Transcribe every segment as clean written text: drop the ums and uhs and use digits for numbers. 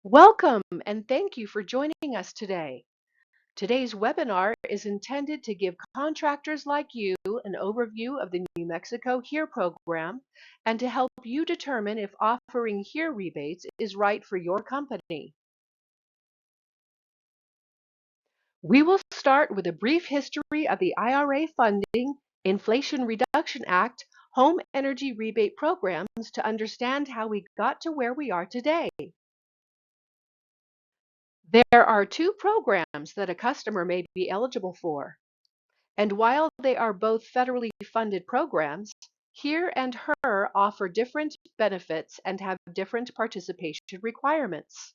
Welcome and thank you for joining us today. Today's webinar is intended to give contractors like you an overview of the New Mexico HERE program and to help you determine if offering HERE rebates is right for your company. We will start with a brief history of the IRA funding, Inflation Reduction Act, home energy rebate programs to understand how we got to where we are today. There are two programs that a customer may be eligible for. And while they are both federally funded programs, HERE and HER offer different benefits and have different participation requirements.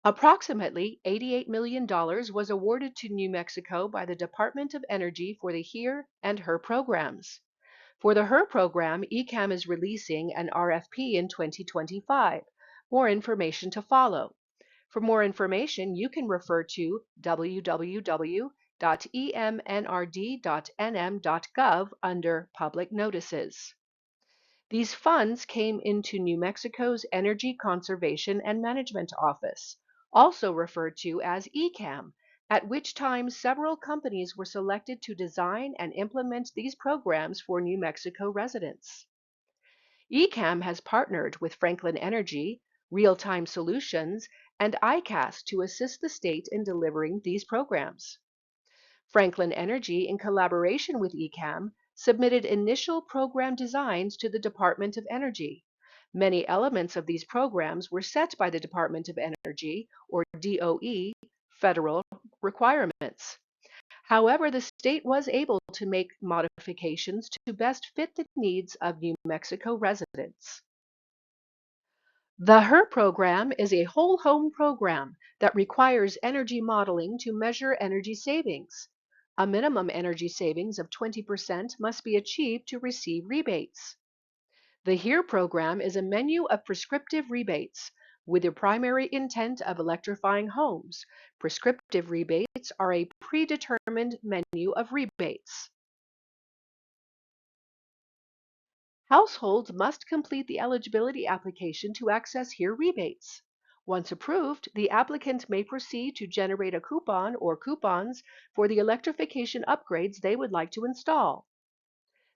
Approximately $88 million was awarded to New Mexico by the Department of Energy for the HERE and HER programs. For the HER program, ECAM is releasing an RFP in 2025. More information to follow. For more information, you can refer to www.emnrd.nm.gov under Public Notices. These funds came into New Mexico's Energy Conservation and Management Office, also referred to as ECAM, at which time several companies were selected to design and implement these programs for New Mexico residents. ECAM has partnered with Franklin Energy, Real Time Solutions, and ICAS to assist the state in delivering these programs. Franklin Energy, in collaboration with ECAM, submitted initial program designs to the Department of Energy. Many elements of these programs were set by the Department of Energy, or DOE, federal requirements. However, the state was able to make modifications to best fit the needs of New Mexico residents. The HER program is a whole home program that requires energy modeling to measure energy savings. A minimum energy savings of 20% must be achieved to receive rebates. The HERE program is a menu of prescriptive rebates with the primary intent of electrifying homes. Prescriptive rebates are a predetermined menu of rebates. Households must complete the eligibility application to access HERE rebates. Once approved, the applicant may proceed to generate a coupon or coupons for the electrification upgrades they would like to install.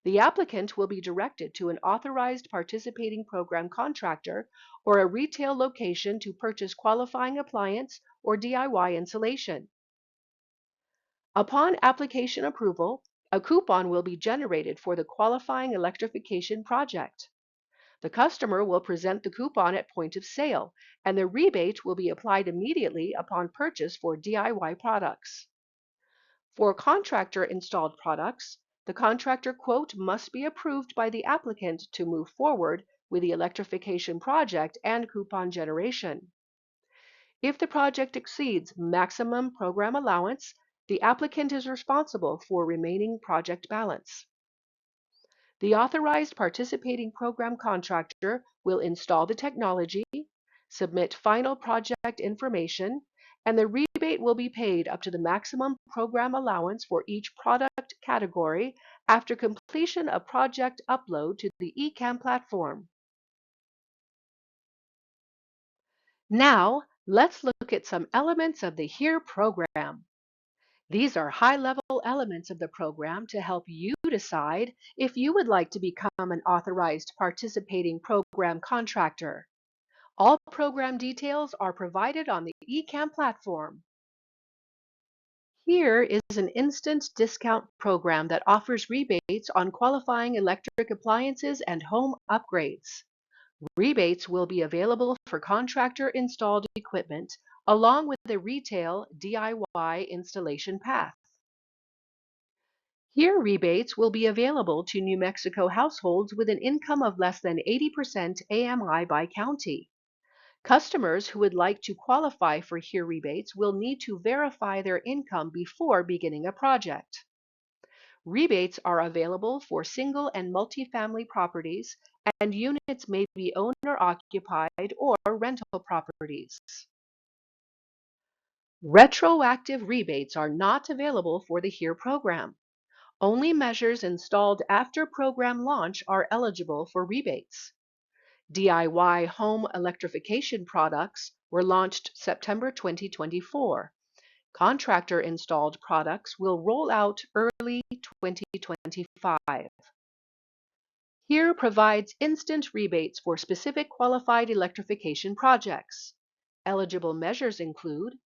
The applicant will be directed to an authorized participating program contractor or a retail location to purchase qualifying appliance or DIY insulation. Upon application approval, a coupon will be generated for the qualifying electrification project. The customer will present the coupon at point of sale, and the rebate will be applied immediately upon purchase for DIY products. For contractor installed products, the contractor quote must be approved by the applicant to move forward with the electrification project and coupon generation. If the project exceeds maximum program allowance, the applicant is responsible for remaining project balance. The authorized participating program contractor will install the technology, submit final project information, and the rebate will be paid up to the maximum program allowance for each product category after completion of project upload to the ECAM platform. Now, let's look at some elements of the HERE program. These are high-level elements of the program to help you decide if you would like to become an authorized participating program contractor. All program details are provided on the ECAM platform. HERE is an instant discount program that offers rebates on qualifying electric appliances and home upgrades. Rebates will be available for contractor-installed equipment along with a retail DIY installation path. HERE rebates will be available to New Mexico households with an income of less than 80% AMI by county. Customers who would like to qualify for HERE rebates will need to verify their income before beginning a project. Rebates are available for single and multifamily properties, and units may be owner-occupied or rental properties. Retroactive rebates are not available for the HERE program. Only measures installed after program launch are eligible for rebates. DIY home electrification products were launched September 2024. Contractor installed products will roll out early 2025. Here provides instant rebates for specific qualified electrification projects. Eligible measures include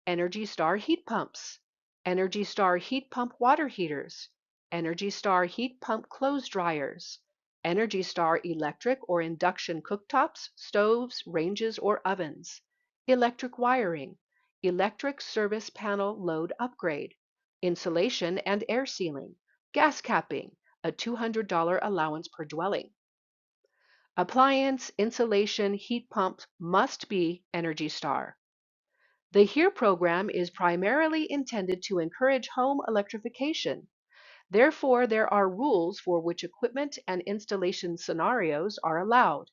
Energy Star heat pumps, Energy Star heat pump water heaters, Energy Star heat pump clothes dryers, Energy Star electric or induction cooktops, stoves, ranges, or ovens, electric wiring, electric service panel load upgrade, insulation and air sealing, gas capping, a $200 allowance per dwelling. Appliance, insulation, heat pumps must be Energy Star. The HERE program is primarily intended to encourage home electrification. Therefore, there are rules for which equipment and installation scenarios are allowed.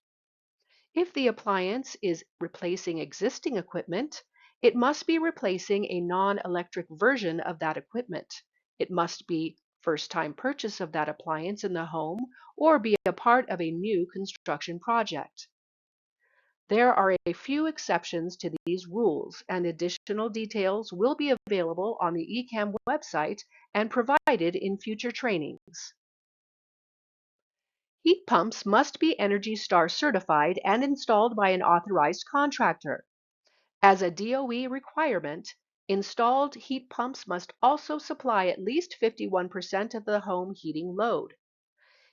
If the appliance is replacing existing equipment, it must be replacing a non-electric version of that equipment. It must be first-time purchase of that appliance in the home or be a part of a new construction project. There are a few exceptions to these rules, and additional details will be available on the ECAM website and provided in future trainings. Heat pumps must be Energy Star certified and installed by an authorized contractor. As a DOE requirement, installed heat pumps must also supply at least 51% of the home heating load.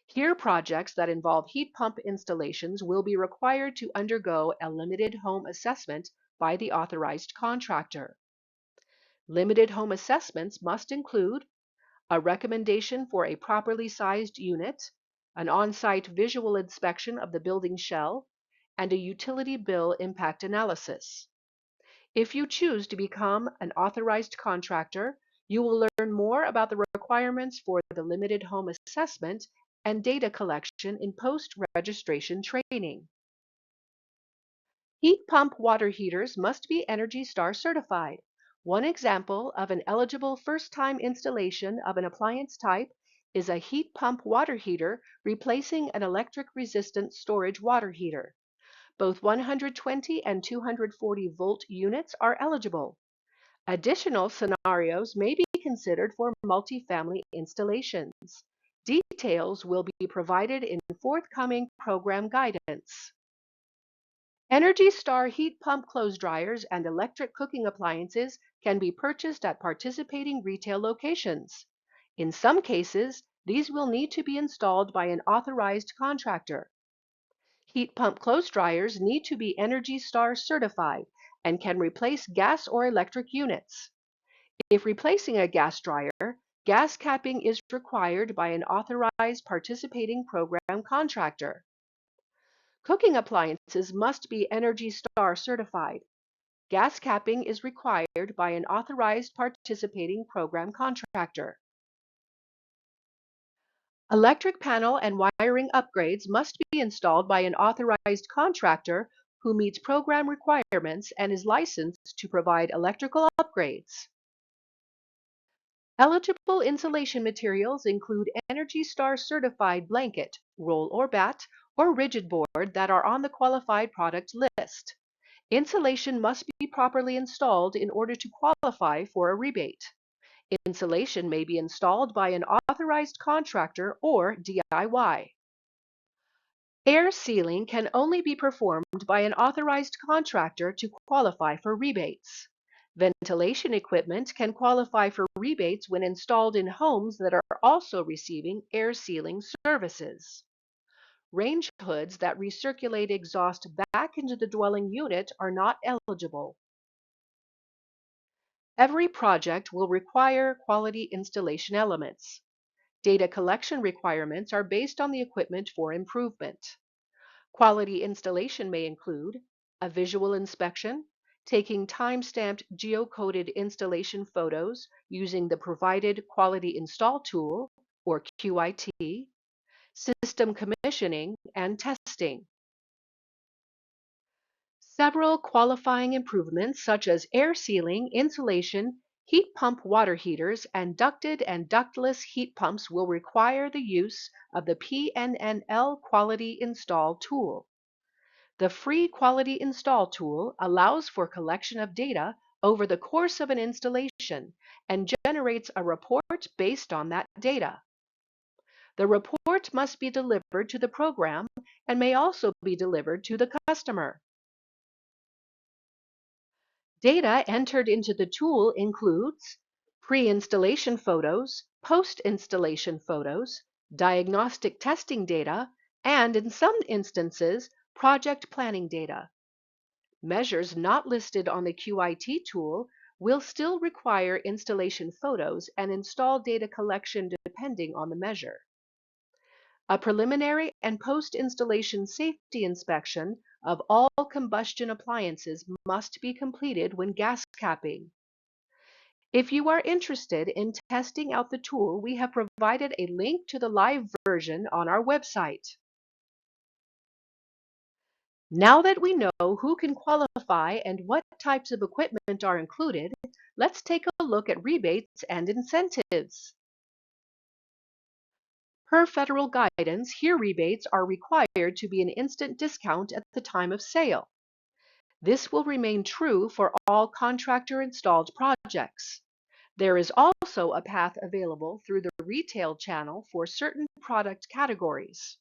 Here, projects that involve heat pump installations will be required to undergo a limited home assessment by the authorized contractor. Limited home assessments must include a recommendation for a properly sized unit, an on-site visual inspection of the building shell, and a utility bill impact analysis. If you choose to become an authorized contractor, you will learn more about the requirements for the limited home assessment and data collection in post-registration training. Heat pump water heaters must be Energy Star certified. One example of an eligible first-time installation of an appliance type is a heat pump water heater replacing an electric-resistant storage water heater. Both 120 and 240 volt units are eligible. Additional scenarios may be considered for multifamily installations. Details will be provided in forthcoming program guidance. Energy Star heat pump clothes dryers and electric cooking appliances can be purchased at participating retail locations. In some cases, these will need to be installed by an authorized contractor. Heat pump clothes dryers need to be Energy Star certified and can replace gas or electric units. If replacing a gas dryer, gas capping is required by an authorized participating program contractor. Cooking appliances must be Energy Star certified. Gas capping is required by an authorized participating program contractor. Electric panel and wiring upgrades must be installed by an authorized contractor who meets program requirements and is licensed to provide electrical upgrades. Eligible insulation materials include Energy Star certified blanket, roll or bat, or rigid board that are on the qualified product list. Insulation must be properly installed in order to qualify for a rebate. Insulation may be installed by an authorized contractor or DIY. Air sealing can only be performed by an authorized contractor to qualify for rebates. Ventilation equipment can qualify for rebates when installed in homes that are also receiving air sealing services. Range hoods that recirculate exhaust back into the dwelling unit are not eligible. Every project will require quality installation elements. Data collection requirements are based on the equipment for improvement. Quality installation may include a visual inspection, taking time-stamped geocoded installation photos using the provided Quality Install tool, or QIT, system commissioning, and testing. Several qualifying improvements such as air sealing, insulation, heat pump water heaters, and ducted and ductless heat pumps will require the use of the PNNL Quality Install tool. The free quality install tool allows for collection of data over the course of an installation and generates a report based on that data. The report must be delivered to the program and may also be delivered to the customer. Data entered into the tool includes pre-installation photos, post-installation photos, diagnostic testing data, and in some instances, project planning data. Measures not listed on the QIT tool will still require installation photos and install data collection depending on the measure. A preliminary and post-installation safety inspection of all combustion appliances must be completed when gas capping. If you are interested in testing out the tool, we have provided a link to the live version on our website. Now that we know who can qualify and what types of equipment are included, let's take a look at rebates and incentives. Per federal guidance, HERE rebates are required to be an instant discount at the time of sale. This will remain true for all contractor-installed projects. There is also a path available through the retail channel for certain product categories.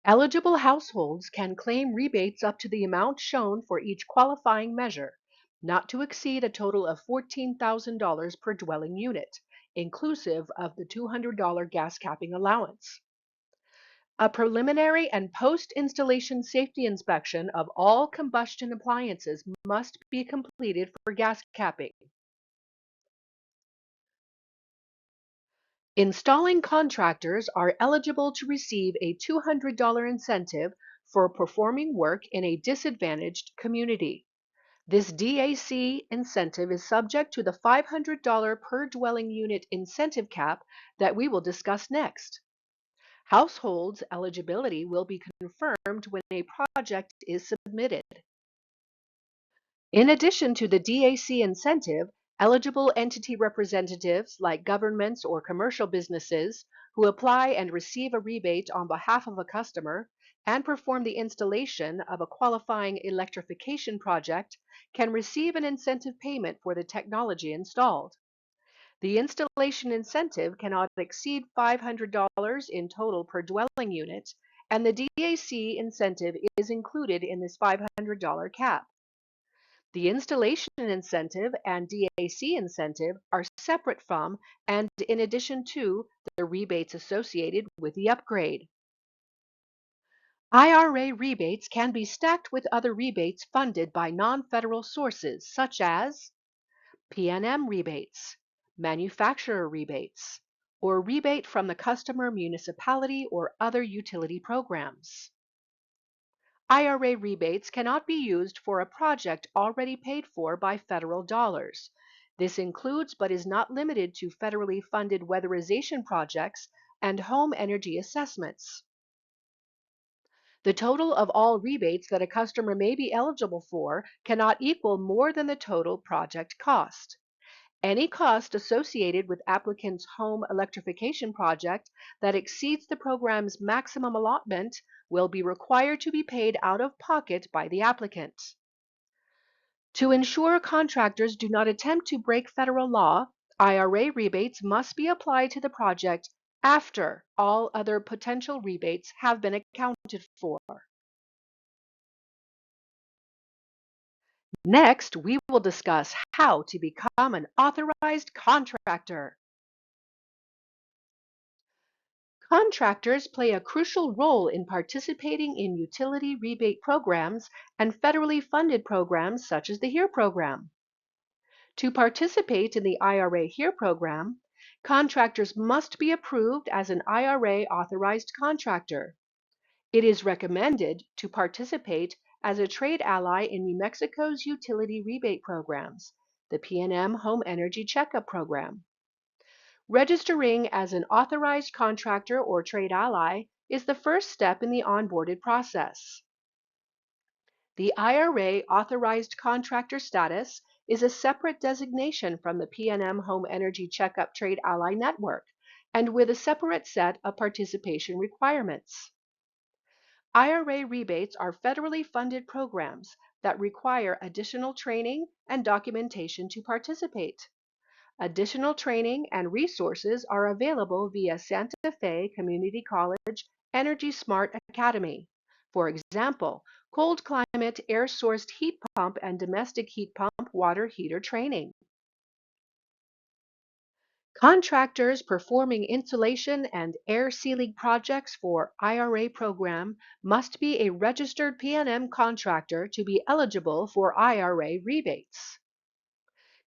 Eligible households can claim rebates up to the amount shown for each qualifying measure, not to exceed a total of $14,000 per dwelling unit, inclusive of the $200 gas capping allowance. A preliminary and post-installation safety inspection of all combustion appliances must be completed for gas capping. Installing contractors are eligible to receive a $200 incentive for performing work in a disadvantaged community. This DAC incentive is subject to the $500 per dwelling unit incentive cap that we will discuss next. Households' eligibility will be confirmed when a project is submitted. In addition to the DAC incentive, eligible entity representatives like governments or commercial businesses who apply and receive a rebate on behalf of a customer and perform the installation of a qualifying electrification project can receive an incentive payment for the technology installed. The installation incentive cannot exceed $500 in total per dwelling unit, and the DAC incentive is included in this $500 cap. The installation incentive and DAC incentive are separate from and in addition to the rebates associated with the upgrade. IRA rebates can be stacked with other rebates funded by non-federal sources such as PNM rebates, manufacturer rebates, or rebate from the customer municipality or other utility programs. IRA rebates cannot be used for a project already paid for by federal dollars. This includes but is not limited to federally funded weatherization projects and home energy assessments. The total of all rebates that a customer may be eligible for cannot equal more than the total project cost. Any cost associated with applicant's home electrification project that exceeds the program's maximum allotment will be required to be paid out of pocket by the applicant. To ensure contractors do not attempt to break federal law, IRA rebates must be applied to the project after all other potential rebates have been accounted for. Next, we will discuss how to become an authorized contractor. Contractors play a crucial role in participating in utility rebate programs and federally funded programs such as the HERE program. To participate in the IRA HERE program, contractors must be approved as an IRA authorized contractor. It is recommended to participate as a trade ally in New Mexico's utility rebate programs, the PNM Home Energy Checkup Program. Registering as an authorized contractor or trade ally is the first step in the onboarded process. The IRA authorized contractor status is a separate designation from the PNM Home Energy Checkup Trade Ally Network and with a separate set of participation requirements. IRA rebates are federally funded programs that require additional training and documentation to participate. Additional training and resources are available via Santa Fe Community College Energy Smart Academy. For example, cold climate air sourced heat pump and domestic heat pump water heater training. Contractors performing insulation and air sealing projects for IRA program must be a registered P&M contractor to be eligible for IRA rebates.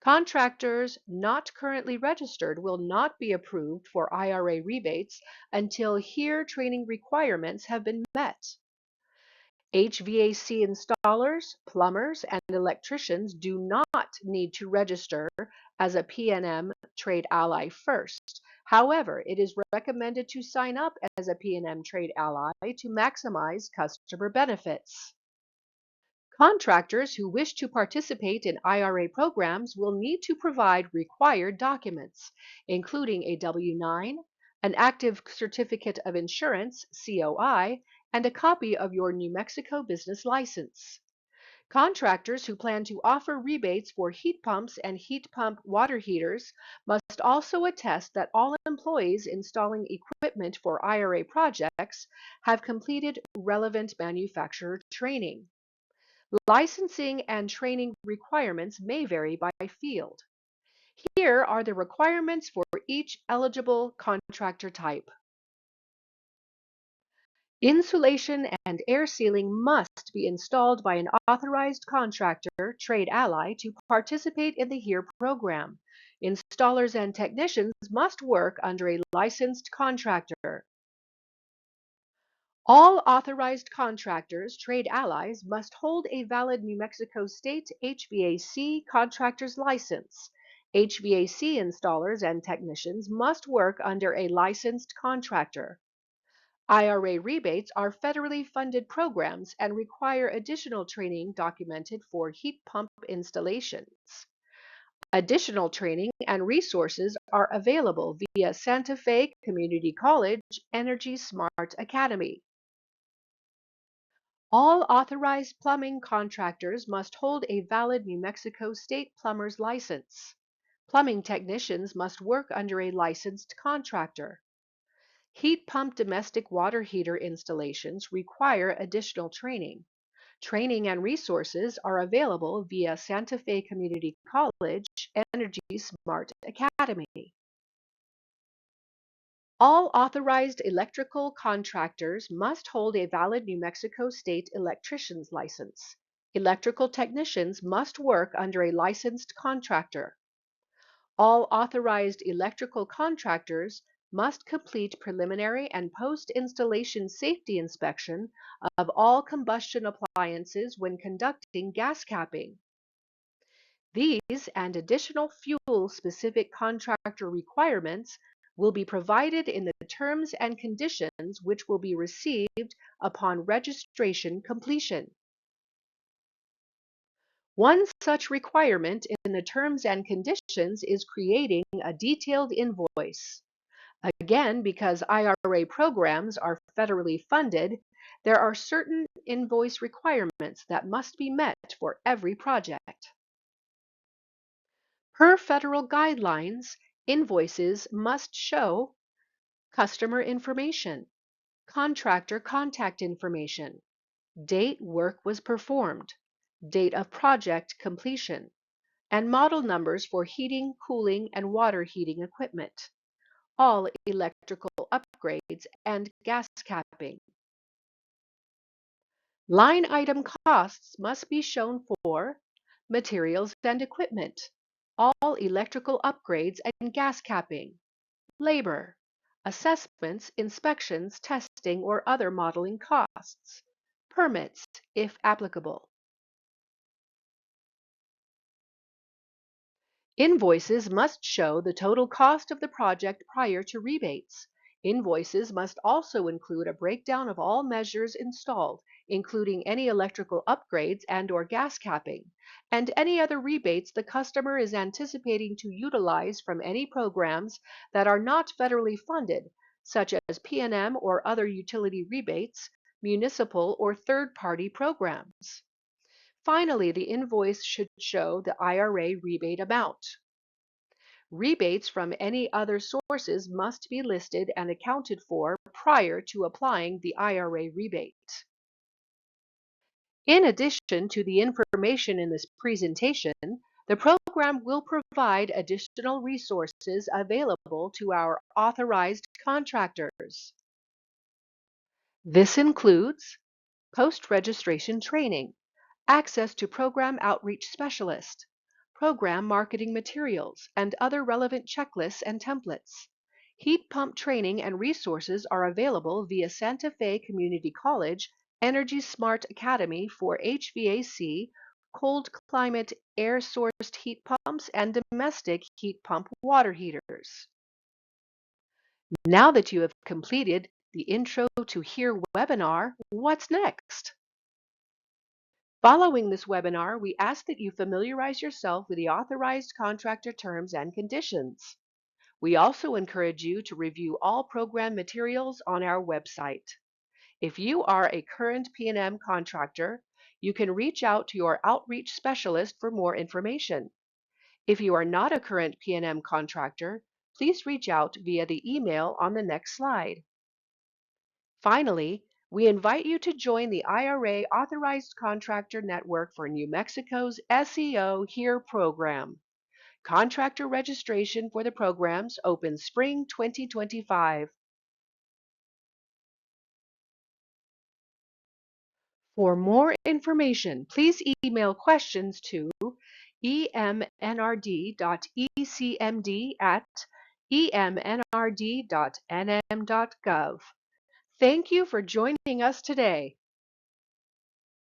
Contractors not currently registered will not be approved for IRA rebates until HERE training requirements have been met. HVAC installers, plumbers, and electricians do not need to register as a P&M trade ally first. However, it is recommended to sign up as a P&M trade ally to maximize customer benefits. Contractors who wish to participate in IRA programs will need to provide required documents, including a W-9, an active certificate of insurance, COI, and a copy of your New Mexico business license. Contractors who plan to offer rebates for heat pumps and heat pump water heaters must also attest that all employees installing equipment for IRA projects have completed relevant manufacturer training. Licensing and training requirements may vary by field. Here are the requirements for each eligible contractor type. Insulation and air sealing must be installed by an authorized contractor, trade ally, to participate in the HERE program. Installers and technicians must work under a licensed contractor. All authorized contractors, trade allies, must hold a valid New Mexico State HVAC contractor's license. HVAC installers and technicians must work under a licensed contractor. IRA rebates are federally funded programs and require additional training documented for heat pump installations. Additional training and resources are available via Santa Fe Community College Energy Smart Academy. All authorized plumbing contractors must hold a valid New Mexico State plumber's license. Plumbing technicians must work under a licensed contractor. Heat pump domestic water heater installations require additional training. Training and resources are available via Santa Fe Community College Energy Smart Academy. All authorized electrical contractors must hold a valid New Mexico State electrician's license. Electrical technicians must work under a licensed contractor. All authorized electrical contractors must complete preliminary and post-installation safety inspection of all combustion appliances when conducting gas capping. These and additional fuel-specific contractor requirements will be provided in the terms and conditions which will be received upon registration completion. One such requirement in the terms and conditions is creating a detailed invoice. Again, because IRA programs are federally funded, there are certain invoice requirements that must be met for every project. Per federal guidelines, invoices must show customer information, contractor contact information, date work was performed, date of project completion, and model numbers for heating, cooling, and water heating equipment, all electrical upgrades, and gas capping. Line item costs must be shown for materials and equipment, all electrical upgrades and gas capping, labor, assessments, inspections, testing, or other modeling costs, permits, if applicable. Invoices must show the total cost of the project prior to rebates. Invoices must also include a breakdown of all measures installed, including any electrical upgrades and/or gas capping, and any other rebates the customer is anticipating to utilize from any programs that are not federally funded, such as P&M or other utility rebates, municipal, or third-party programs. Finally, the invoice should show the IRA rebate amount. Rebates from any other sources must be listed and accounted for prior to applying the IRA rebate. In addition to the information in this presentation, the program will provide additional resources available to our authorized contractors. This includes post-registration training, access to program outreach specialists, program marketing materials, and other relevant checklists and templates. Heat pump training and resources are available via Santa Fe Community College Energy Smart Academy for HVAC, cold climate air-sourced heat pumps, and domestic heat pump water heaters. Now that you have completed the Intro to Here webinar, what's next? Following this webinar, we ask that you familiarize yourself with the authorized contractor terms and conditions. We also encourage you to review all program materials on our website. If you are a current P&M contractor, you can reach out to your outreach specialist for more information. If you are not a current P&M contractor, please reach out via the email on the next slide. Finally, we invite you to join the IRA Authorized Contractor Network for New Mexico's SEO Here program. Contractor registration for the programs opens spring 2025. For more information, please email questions to emnrd.ecmd@emnrd.nm.gov. Thank you for joining us today.